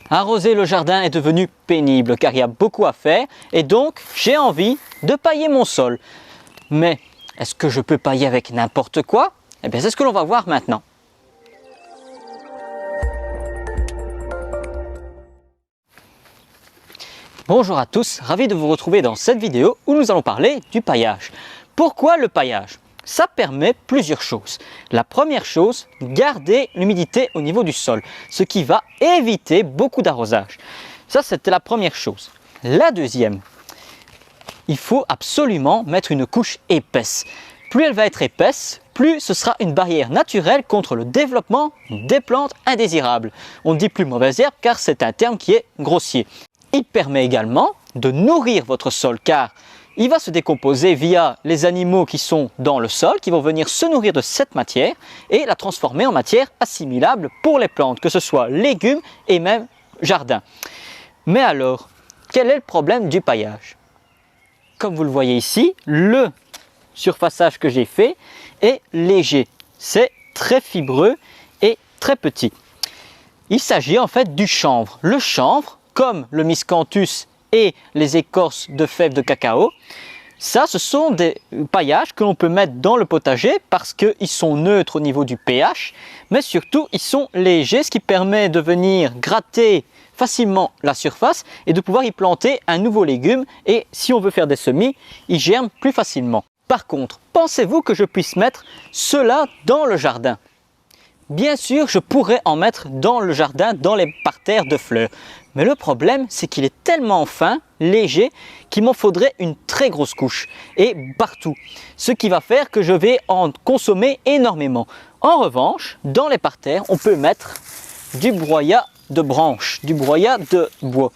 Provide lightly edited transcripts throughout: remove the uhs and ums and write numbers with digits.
Arroser le jardin est devenu pénible car il y a beaucoup à faire et donc j'ai envie de pailler mon sol. Mais est-ce que je peux pailler avec n'importe quoi? Eh bien c'est ce que l'on va voir maintenant. Bonjour à tous, ravi de vous retrouver dans cette vidéo où nous allons parler du paillage. Pourquoi le paillage? Ça permet plusieurs choses. La première chose, garder l'humidité au niveau du sol, ce qui va éviter beaucoup d'arrosage. Ça, c'était la première chose. La deuxième, il faut absolument mettre une couche épaisse. Plus elle va être épaisse, plus ce sera une barrière naturelle contre le développement des plantes indésirables. On ne dit plus mauvaise herbe car c'est un terme qui est grossier. Il permet également de nourrir votre sol car il va se décomposer via les animaux qui sont dans le sol, qui vont venir se nourrir de cette matière et la transformer en matière assimilable pour les plantes, que ce soit légumes et même jardin. Mais alors, quel est le problème du paillage? Comme vous le voyez ici, le surfaçage que j'ai fait est léger. C'est très fibreux et très petit. Il s'agit en fait du chanvre. Le chanvre, comme le miscanthus et les écorces de fèves de cacao, ça ce sont des paillages que l'on peut mettre dans le potager parce qu'ils sont neutres au niveau du pH, mais surtout ils sont légers, ce qui permet de venir gratter facilement la surface et de pouvoir y planter un nouveau légume et si on veut faire des semis, ils germent plus facilement. Par contre, pensez-vous que je puisse mettre cela dans le jardin? Bien sûr, je pourrais en mettre dans le jardin, dans les parterres de fleurs. Mais le problème, c'est qu'il est tellement fin, léger, qu'il m'en faudrait une très grosse couche. Et partout. Ce qui va faire que je vais en consommer énormément. En revanche, dans les parterres, on peut mettre du broyat de branches, du broyat de bois.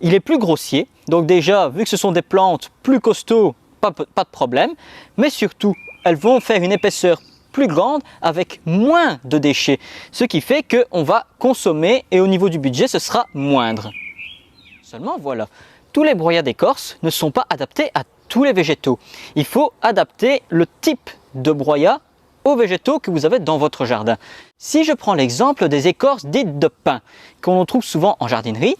Il est plus grossier. Donc déjà, vu que ce sont des plantes plus costauds, pas de problème. Mais surtout, elles vont faire une épaisseur plus grande avec moins de déchets, ce qui fait qu'on va consommer et au niveau du budget ce sera moindre. Seulement voilà, tous les broyats d'écorce ne sont pas adaptés à tous les végétaux. Il faut adapter le type de broyat aux végétaux que vous avez dans votre jardin. Si je prends l'exemple des écorces dites de pin, qu'on trouve souvent en jardinerie,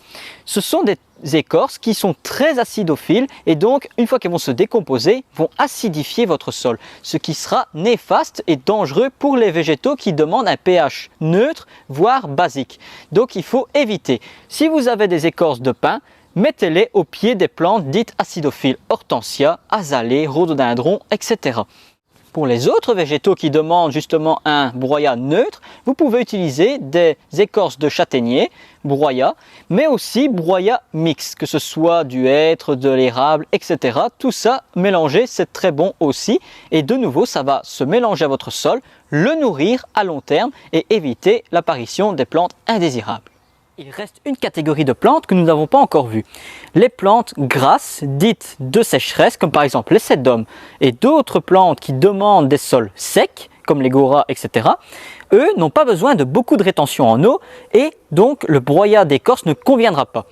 ce sont des écorces qui sont très acidophiles et donc une fois qu'elles vont se décomposer, vont acidifier votre sol, ce qui sera néfaste et dangereux pour les végétaux qui demandent un pH neutre, voire basique. Donc il faut éviter. Si vous avez des écorces de pin, mettez-les au pied des plantes dites acidophiles, hortensia, azalée, rhododendron, etc. Pour les autres végétaux qui demandent justement un broyat neutre, vous pouvez utiliser des écorces de châtaignier, broyat, mais aussi broyat mixte, que ce soit du hêtre, de l'érable, etc. Tout ça mélangé, c'est très bon aussi. Et de nouveau, ça va se mélanger à votre sol, le nourrir à long terme et éviter l'apparition des plantes indésirables. Il reste une catégorie de plantes que nous n'avons pas encore vues. Les plantes grasses, dites de sécheresse, comme par exemple les sédums et d'autres plantes qui demandent des sols secs, comme les goras, etc. Eux n'ont pas besoin de beaucoup de rétention en eau et donc le broyat d'écorce ne conviendra pas.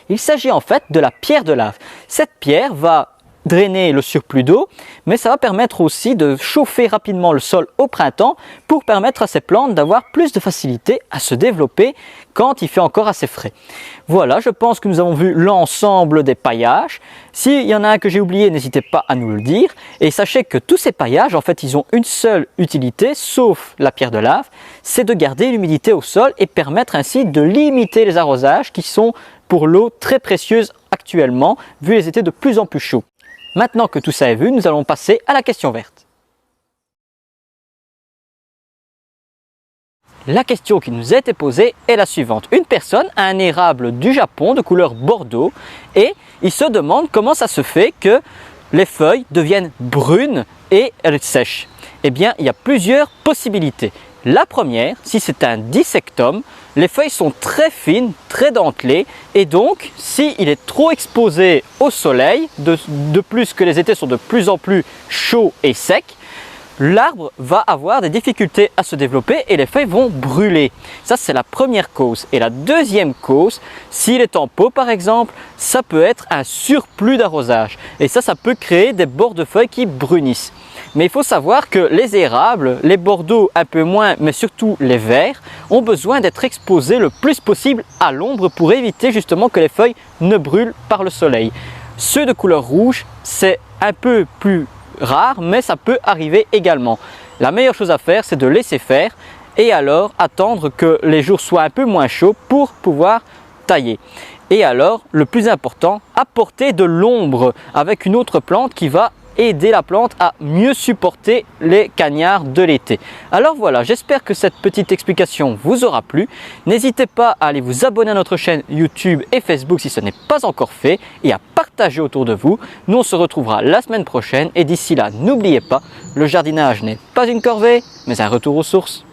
Il s'agit en fait de la pierre de lave. Cette pierre va drainer le surplus d'eau, mais ça va permettre aussi de chauffer rapidement le sol au printemps pour permettre à ces plantes d'avoir plus de facilité à se développer quand il fait encore assez frais. Voilà, je pense que nous avons vu l'ensemble des paillages. S'il y en a un que j'ai oublié, n'hésitez pas à nous le dire. Et sachez que tous ces paillages, en fait, ils ont une seule utilité, sauf la pierre de lave, c'est de garder l'humidité au sol et permettre ainsi de limiter les arrosages qui sont pour l'eau très précieuses actuellement, vu les étés de plus en plus chauds. Maintenant que tout ça est vu, nous allons passer à la question verte. La question qui nous a été posée est la suivante. Une personne a un érable du Japon de couleur bordeaux et il se demande comment ça se fait que les feuilles deviennent brunes et elles sèchent. Eh bien, il y a plusieurs possibilités. La première, si c'est un dissectum, les feuilles sont très fines, très dentelées et donc s'il est trop exposé au soleil, de plus que les étés sont de plus en plus chauds et secs, l'arbre va avoir des difficultés à se développer et les feuilles vont brûler. Ça, c'est la première cause. Et la deuxième cause, s'il est en pot par exemple, ça peut être un surplus d'arrosage. Et ça peut créer des bords de feuilles qui brunissent. Mais il faut savoir que les érables, les bordeaux un peu moins, mais surtout les verts, ont besoin d'être exposés le plus possible à l'ombre pour éviter justement que les feuilles ne brûlent par le soleil. Ceux de couleur rouge, c'est un peu plus rare, mais ça peut arriver également. La meilleure chose à faire, c'est de laisser faire et alors attendre que les jours soient un peu moins chauds pour pouvoir tailler. Et alors, le plus important, apporter de l'ombre avec une autre plante qui va aider la plante à mieux supporter les cagnards de l'été. Alors voilà, j'espère que cette petite explication vous aura plu. N'hésitez pas à aller vous abonner à notre chaîne YouTube et Facebook si ce n'est pas encore fait et à partager autour de vous. Nous on se retrouvera la semaine prochaine et d'ici là, n'oubliez pas, le jardinage n'est pas une corvée mais un retour aux sources.